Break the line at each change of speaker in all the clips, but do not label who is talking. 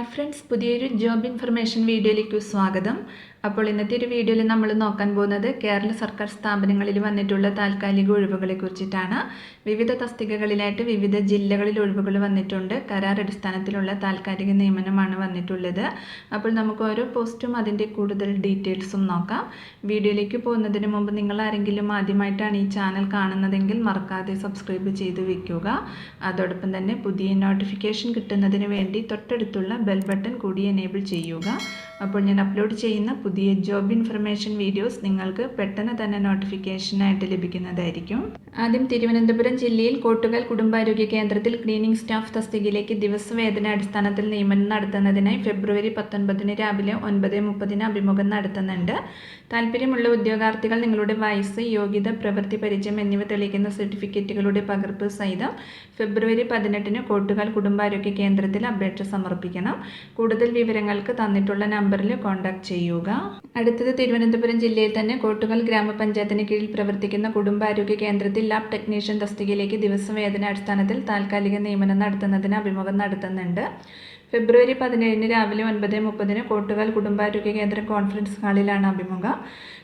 Hi friends, പുതിയൊരു job information വീഡിയോയിലേക്ക് സ്വാഗതം. അപ്പോൾ ഇന്നത്തെ ഒരു വീഡിയോയിൽ നമ്മൾ നോക്കാൻ പോകുന്നത് കേരള സർക്കാർ സ്ഥാപനങ്ങളിൽ വന്നിട്ടുള്ള താൽക്കാലിക ഒഴിവുകളെ കുറിച്ചിട്ടാണ്. വിവിധ തസ്തികകളിലായിട്ട് വിവിധ ജില്ലകളിൽ ഒഴിവുകൾ വന്നിട്ടുണ്ട്. കരാർ അടിസ്ഥാനത്തിലുള്ള താൽക്കാലിക നിയമനമാണ് വന്നിട്ടുള്ളത്. അപ്പോൾ നമുക്ക് ഓരോ പോസ്റ്റും അതിൻ്റെ കൂടുതൽ ഡീറ്റെയിൽസും നോക്കാം. വീഡിയോയിലേക്ക് പോകുന്നതിന് മുമ്പ് നിങ്ങൾ ആരെങ്കിലും ആദ്യമായിട്ടാണ് ഈ ചാനൽ കാണുന്നതെങ്കിൽ മറക്കാതെ സബ്സ്ക്രൈബ് ചെയ്ത് വയ്ക്കുക. അതോടൊപ്പം തന്നെ പുതിയ നോട്ടിഫിക്കേഷൻ കിട്ടുന്നതിന് വേണ്ടി തൊട്ടടുത്തുള്ള ബെൽ ബട്ടൺ കൂടി എനേബിൾ ചെയ്യുക. അപ്പോൾ ഞാൻ അപ്ലോഡ് ചെയ്യുന്ന പുതിയ ജോബ് ഇൻഫർമേഷൻ വീഡിയോസ് നിങ്ങൾക്ക് പെട്ടെന്ന് തന്നെ നോട്ടിഫിക്കേഷനായിട്ട് ലഭിക്കുന്നതായിരിക്കും. ആദ്യം തിരുവനന്തപുരം ജില്ലയിൽ കോട്ടുകൽ കുടുംബാരോഗ്യ കേന്ദ്രത്തിൽ ക്ലീനിംഗ് സ്റ്റാഫ് തസ്തികയിലേക്ക് ദിവസവേതന അടിസ്ഥാനത്തിൽ നിയമനം നടത്തുന്നതിനായി ഫെബ്രുവരി 19 രാവിലെ 9:30 അഭിമുഖം നടത്തുന്നുണ്ട്. താല്പര്യമുള്ള ഉദ്യോഗാർത്ഥികൾ നിങ്ങളുടെ വയസ്സ്, യോഗ്യത, പ്രവൃത്തി പരിചയം എന്നിവ തെളിയിക്കുന്ന സർട്ടിഫിക്കറ്റുകളുടെ പകർപ്പ് സഹിതം ഫെബ്രുവരി 18 കോട്ടുകൽ കുടുംബാരോഗ്യ കേന്ദ്രത്തിൽ അപേക്ഷ സമർപ്പിക്കണം. കൂടുതൽ വിവരങ്ങൾക്ക് തന്നിട്ടുള്ള നമ്പറിൽ കോൺടാക്ട് ചെയ്യുക. അടുത്തത് തിരുവനന്തപുരം ജില്ലയിൽ തന്നെ കോട്ടുകൽ ഗ്രാമപഞ്ചായത്തിന് കീഴിൽ പ്രവർത്തിക്കുന്ന കുടുംബാരോഗ്യ കേന്ദ്രത്തിൽ ലാബ് ടെക്നീഷ്യൻ തസ്തികയിലേക്ക് ദിവസവേതന അടിസ്ഥാനത്തിൽ താൽക്കാലിക നിയമനം നടത്തുന്നതിന് അഭിമുഖം നടത്തുന്നുണ്ട്. ഫെബ്രുവരി 17 രാവിലെ 9:30 കോട്ടുകൽ കുടുംബാരോഗ്യ കേന്ദ്രം കോൺഫറൻസ് ഹാളിലാണ് അഭിമുഖം.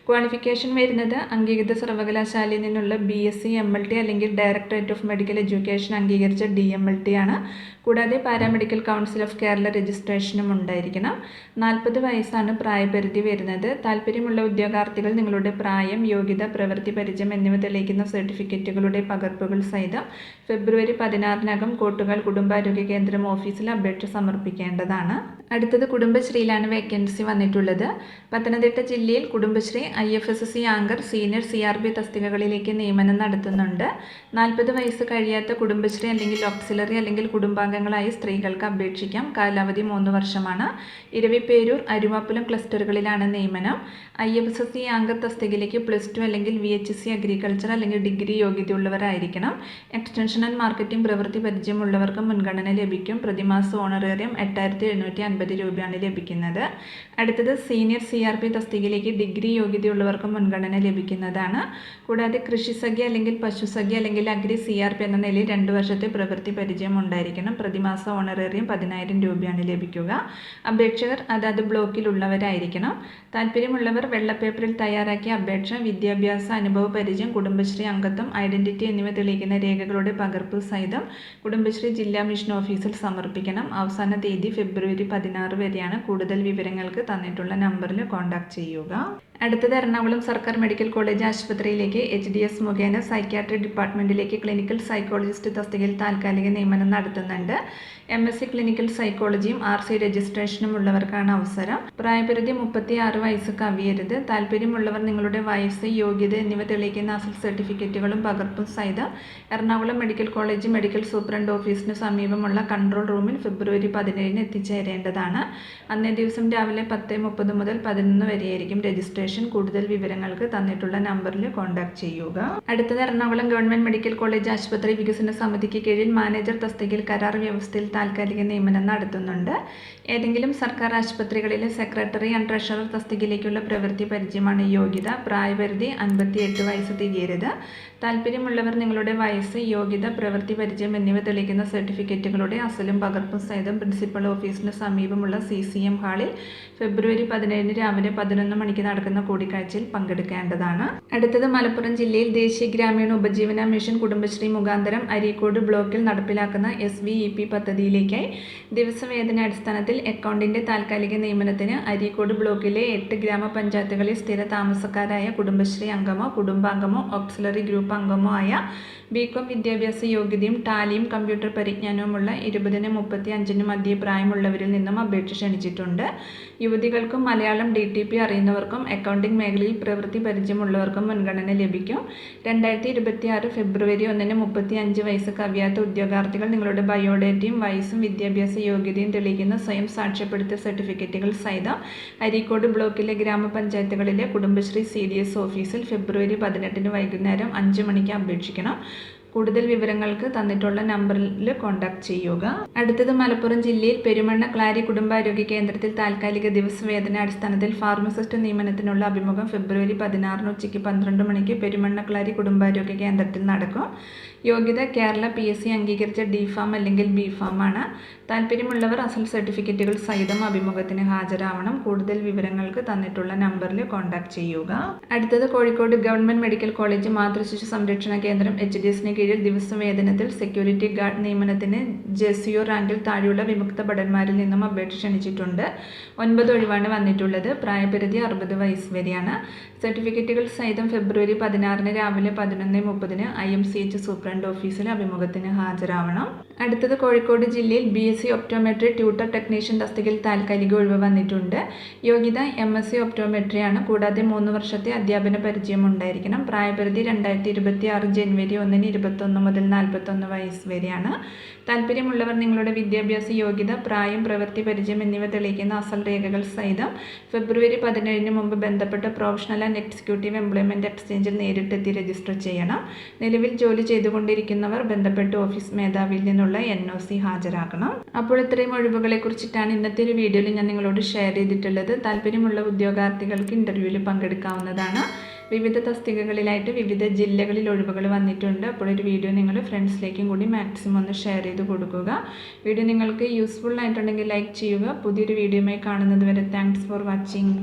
ക്വാളിഫിക്കേഷൻ വരുന്നത് അംഗീകൃത സർവകലാശാലയിൽ നിന്നുള്ള BSc MLT അല്ലെങ്കിൽ ഡയറക്ടറേറ്റ് ഓഫ് മെഡിക്കൽ എഡ്യൂക്കേഷൻ അംഗീകരിച്ച DMLT ആണ്. കൂടാതെ പാരാമെഡിക്കൽ കൗൺസിൽ ഓഫ് കേരള രജിസ്ട്രേഷനും ഉണ്ടായിരിക്കണം. 40 വയസ്സാണ് പ്രായപരിധി വരുന്നത്. താല്പര്യമുള്ള ഉദ്യോഗാർത്ഥികൾ നിങ്ങളുടെ പ്രായം, യോഗ്യത, പ്രവൃത്തി പരിചയം എന്നിവ തെളിയിക്കുന്ന സർട്ടിഫിക്കറ്റുകളുടെ പകർപ്പുകൾ സഹിതം ഫെബ്രുവരി 16 കോട്ടുകൽ കുടുംബാരോഗ്യ കേന്ദ്രം ഓഫീസിൽ അപേക്ഷ സമർപ്പിക്കേണ്ടതാണ്. അടുത്തത് കുടുംബശ്രീയിലാണ് വേക്കൻസി വന്നിട്ടുള്ളത്. പത്തനംതിട്ട ജില്ലയിൽ Kudumbashree IFSC anchor, senior CRB തസ്തികകളിലേക്ക് നിയമനം നടത്തുന്നുണ്ട്. 40 വയസ്സ് കഴിയാത്ത കുടുംബശ്രീ അല്ലെങ്കിൽ ഓക്സിലറി അല്ലെങ്കിൽ കുടുംബാംഗങ്ങളായ സ്ത്രീകൾക്ക് അപേക്ഷിക്കാം. കാലാവധി 3 വർഷമാണ്. ഇരവിപേരൂർ, അരുവാപ്പുലം ക്ലസ്റ്ററുകളിലാണ് നിയമനം. IFSC ആങ്കർ തസ്തികയിലേക്ക് +2 അല്ലെങ്കിൽ VHC അഗ്രികൾച്ചർ അല്ലെങ്കിൽ ഡിഗ്രി യോഗ്യതയുള്ളവരായിരിക്കണം. എക്സ്റ്റൻഷൻ ആൻഡ് മാർക്കറ്റിംഗ് പ്രവൃത്തി പരിചയമുള്ളവർക്ക് മുൻഗണന ലഭിക്കും. പ്രതിമാസ ഓണറേറിയം 8,750 രൂപയാണ് ലഭിക്കുന്നത്. അടുത്തത് സീനിയർ CRP തസ്തികയിലേക്ക് ഡിഗ്രി യോഗ്യതയുള്ളവർക്ക് മുൻഗണന ലഭിക്കുന്നതാണ്. കൂടാതെ കൃഷിസഖ്യ അല്ലെങ്കിൽ പശുസഖ്യ അല്ലെങ്കിൽ അഗ്രി CRP എന്ന നിലയിൽ 2 വർഷത്തെ പ്രവൃത്തി പരിചയം ഉണ്ടായിരിക്കണം. പ്രതിമാസ ഓണറേറിയം 10,000 രൂപയാണ് ലഭിക്കുക. അപേക്ഷകർ അതാത് ബ്ലോക്കിലുള്ളവരായിരിക്കണം. താല്പര്യമുള്ളവർ വെള്ളപ്പേപ്പറിൽ തയ്യാറാക്കിയ അപേക്ഷ, വിദ്യാഭ്യാസ, അനുഭവ പരിചയം, കുടുംബശ്രീ അംഗത്വം, ഐഡന്റിറ്റി എന്നിവ തെളിയിക്കുന്ന രേഖകളുടെ പകർപ്പ് സഹിതം കുടുംബശ്രീ ജില്ലാ മിഷൻ ഓഫീസിൽ സമർപ്പിക്കണം. അവസാന തീയതി ഫെബ്രുവരി 16 വരെയാണ്. കൂടുതൽ വിവരങ്ങൾക്ക് തന്നിട്ടുള്ള നമ്പറിൽ കോൺടാക്ട് ചെയ്യുക. അടുത്തത് എറണാകുളം സർക്കാർ മെഡിക്കൽ കോളേജ് ആശുപത്രിയിലേക്ക് HDS മുഖേന സൈക്യാട്രി ഡിപ്പാർട്ട്മെൻറ്റിലേക്ക് ക്ലിനിക്കൽ സൈക്കോളജിസ്റ്റ് തസ്തികയിൽ താൽക്കാലിക നിയമനം നടത്തുന്നുണ്ട്. MSc ക്ലിനിക്കൽ സൈക്കോളജിയും RC രജിസ്ട്രേഷനും ഉള്ളവർക്കാണ് അവസരം. പ്രായപരിധി 36 വയസ്സ് കവിയരുത്. താല്പര്യമുള്ളവർ നിങ്ങളുടെ വയസ്സ്, യോഗ്യത എന്നിവ തെളിയിക്കുന്ന അസൽ സർട്ടിഫിക്കറ്റുകളും പകർപ്പും സഹിതം Ernakulam medical college medical superintendent ഓഫീസിന് സമീപമുള്ള കൺട്രോൾ റൂമിൽ ഫെബ്രുവരി 17 എത്തിച്ചേരേണ്ടതാണ്. അന്നേ ദിവസം രാവിലെ 10:30 മുതൽ 11 വരെയായിരിക്കും രജിസ്ട്രേഷൻ. കൂടുതൽ വിവരങ്ങൾക്ക് തന്നിട്ടുള്ള നമ്പറിൽ കോൺടാക്ട് ചെയ്യുക. അടുത്തത് എറണാകുളം ഗവൺമെന്റ് മെഡിക്കൽ കോളേജ് ആശുപത്രി വികസന സമിതിക്ക് കീഴിൽ മാനേജർ തസ്തികയിൽ കരാർ വ്യവസ്ഥയിൽ താൽക്കാലിക നിയമനം നടത്തുന്നുണ്ട്. ഏതെങ്കിലും സർക്കാർ ആശുപത്രികളിലെ സെക്രട്ടറി ആൻഡ് ട്രഷറർ തസ്തികയിലേക്കുള്ള പ്രവൃത്തി പരിചയമാണ് യോഗ്യത. പ്രായപരിധി 58 വയസ്സ് തികയരുത്. താല്പര്യമുള്ളവർ നിങ്ങളുടെ വയസ്സ്, യോഗ്യത, പ്രവൃത്തി പരിചയം എന്നിവ തെളിയിക്കുന്ന സർട്ടിഫിക്കറ്റുകളുടെ അസലും പകർപ്പും സഹിതം പ്രിൻസിപ്പൽ ഓഫീസിന് സമീപമുള്ള CCM ഹാളിൽ ഫെബ്രുവരി 17 രാവിലെ 11 മണിക്ക് നടക്കുന്ന കൂടിക്കാഴ്ചയിൽ പങ്കെടുക്കേണ്ടതാണ്. അടുത്തത് മലപ്പുറം ജില്ലയിൽ ദേശീയ ഗ്രാമീണ ഉപജീവന മിഷൻ കുടുംബശ്രീ മുഖാന്തരം അരീക്കോട് ബ്ലോക്കിൽ നടപ്പിലാക്കുന്ന SVEP പദ്ധതിയിലേക്കായി ദിവസവേതന അടിസ്ഥാനത്തിൽ അക്കൗണ്ടിൻ്റെ താൽക്കാലിക നിയമനത്തിന് അരീക്കോട് ബ്ലോക്കിലെ 8 ഗ്രാമപഞ്ചായത്തുകളിൽ സ്ഥിര താമസക്കാരായ കുടുംബശ്രീ അംഗമോ കുടുംബാംഗമോ ഓക്സിലറി ഗ്രൂപ്പ് അംഗമോ ആയ BCom വിദ്യാഭ്യാസ യോഗ്യതയും ടാലിയും കമ്പ്യൂട്ടർ പരിജ്ഞാനവുമുള്ള 20-35 മധ്യേ പ്രായമുള്ളവരിൽ നിന്നും അപേക്ഷ ക്ഷണിച്ചിട്ടുണ്ട്. യുവതികൾക്കും മലയാളം DTP അറിയുന്നവർക്കും അക്കൗണ്ടിംഗ് മേഖലയിൽ പ്രവൃത്തി പരിചയമുള്ളവർക്കും മുൻഗണന ലഭിക്കും. 2026 ഫെബ്രുവരി 1 35 വയസ്സ് കവിയാത്ത ഉദ്യോഗാർത്ഥികൾ നിങ്ങളുടെ ബയോഡേറ്റയും വയസ്സും വിദ്യാഭ്യാസ യോഗ്യതയും തെളിയിക്കുന്ന സ്വയം സാക്ഷ്യപ്പെടുത്തിയ സർട്ടിഫിക്കറ്റുകൾ സഹിതം അരീക്കോട് ബ്ലോക്കിലെ ഗ്രാമപഞ്ചായത്തുകളിലെ കുടുംബശ്രീ CDS ഓഫീസിൽ ഫെബ്രുവരി 18 വൈകുന്നേരം 5 മണിക്ക് അപേക്ഷിക്കണം. കൂടുതൽ വിവരങ്ങൾക്ക് തന്നിട്ടുള്ള നമ്പറിൽ കോൺടാക്ട് ചെയ്യുക. അടുത്തത് മലപ്പുറം ജില്ലയിൽ പെരുമണ്ണ ക്ലാരി കുടുംബാരോഗ്യ കേന്ദ്രത്തിൽ താൽക്കാലിക ദിവസവേതന അടിസ്ഥാനത്തിൽ ഫാർമസിസ്റ്റ് നിയമനത്തിനുള്ള അഭിമുഖം ഫെബ്രുവരി 16 ഉച്ചയ്ക്ക് 12 മണിക്ക് പെരുമണ്ണ ക്ലാരി കുടുംബാരോഗ്യ കേന്ദ്രത്തിൽ നടക്കും. യോഗ്യത കേരള PSC അംഗീകരിച്ച D.Pharm അല്ലെങ്കിൽ B.Pharm ആണ്. താല്പര്യമുള്ളവർ അസൽ സർട്ടിഫിക്കറ്റുകൾ സഹിതം അഭിമുഖത്തിന് ഹാജരാവണം. കൂടുതൽ വിവരങ്ങൾക്ക് തന്നിട്ടുള്ള നമ്പറിൽ കോൺടാക്ട് ചെയ്യുക. അടുത്തത് കോഴിക്കോട് ഗവൺമെന്റ് മെഡിക്കൽ കോളേജ് മാതൃശിശു സംരക്ഷണ കേന്ദ്രം HDSന് കീഴിൽ ദിവസവേതനത്തിൽ സെക്യൂരിറ്റി ഗാർഡ് നിയമനത്തിന് JCO റാങ്കിൽ താഴെയുള്ള വിമുക്ത ഭടന്മാരിൽ നിന്നും അപേക്ഷ ക്ഷണിച്ചിട്ടുണ്ട്. 9 ഒഴിവാണ് വന്നിട്ടുള്ളത്. പ്രായപരിധി 60 വയസ്സ് വരെയാണ്. സർട്ടിഫിക്കറ്റുകൾ സഹിതം ഫെബ്രുവരി 16 രാവിലെ 11:30 IMCH സൂപ്രണ്ട് ഓഫീസിൽ അഭിമുഖത്തിന് ഹാജരാവണം. അടുത്തത് കോഴിക്കോട് ജില്ലയിൽ BSc ഒപ്റ്റോമെട്രി ട്യൂട്ടർ ടെക്നീഷ്യൻ തസ്തികയിൽ താൽക്കാലിക ഒഴിവ് വന്നിട്ടുണ്ട്. യോഗ്യത MSc ഒപ്റ്റോമെട്രി ആണ്. കൂടാതെ 3 വർഷത്തെ അധ്യാപന പരിചയം ഉണ്ടായിരിക്കണം. പ്രായപരിധി 2026 ജനുവരി 1 21 മുതൽ 41 വയസ്സ് വരെയാണ്. താല്പര്യമുള്ളവർ നിങ്ങളുടെ വിദ്യാഭ്യാസ യോഗ്യത, പ്രായം, പ്രവൃത്തി പരിചയം എന്നിവ തെളിയിക്കുന്ന അസൽ രേഖകൾ സഹിതം ഫെബ്രുവരി 17 മുമ്പ് ബന്ധപ്പെട്ട പ്രൊഫഷണൽ ആൻഡ് എക്സിക്യൂട്ടീവ് എംപ്ലോയ്മെന്റ് എക്സ്ചേഞ്ചിൽ നേരിട്ടെത്തി രജിസ്റ്റർ ചെയ്യണം. നിലവിൽ ജോലി ചെയ്തുകൊണ്ടിരിക്കുന്നവർ ബന്ധപ്പെട്ട ഓഫീസ് മേധാവിയിൽ നിന്നുള്ള NOC ഹാജരാക്കണം. അപ്പോൾ ഇത്രയും ഒഴിവുകളെ കുറിച്ചിട്ടാണ് ഇന്നത്തെ ഒരു വീഡിയോയിൽ ഞാൻ നിങ്ങളോട് ഷെയർ ചെയ്തിട്ടുള്ളത്. താല്പര്യമുള്ള ഉദ്യോഗാർത്ഥികൾക്ക് ഇന്റർവ്യൂവിൽ പങ്കെടുക്കാവുന്നതാണ്. വിവിധ തസ്തികകളിലായിട്ട് വിവിധ ജില്ലകളിൽ ഒഴിവുകൾ വന്നിട്ടുണ്ട്. അപ്പോൾ ഒരു വീഡിയോ നിങ്ങൾ ഫ്രണ്ട്സിലേക്കും കൂടി മാക്സിമം ഒന്ന് ഷെയർ ചെയ്ത് കൊടുക്കുക. വീഡിയോ നിങ്ങൾക്ക് യൂസ്ഫുൾ ആയിട്ടുണ്ടെങ്കിൽ ലൈക്ക് ചെയ്യുക. പുതിയൊരു വീഡിയോയുമായി കാണുന്നത് വരെ താങ്ക്സ് ഫോർ വാച്ചിങ്.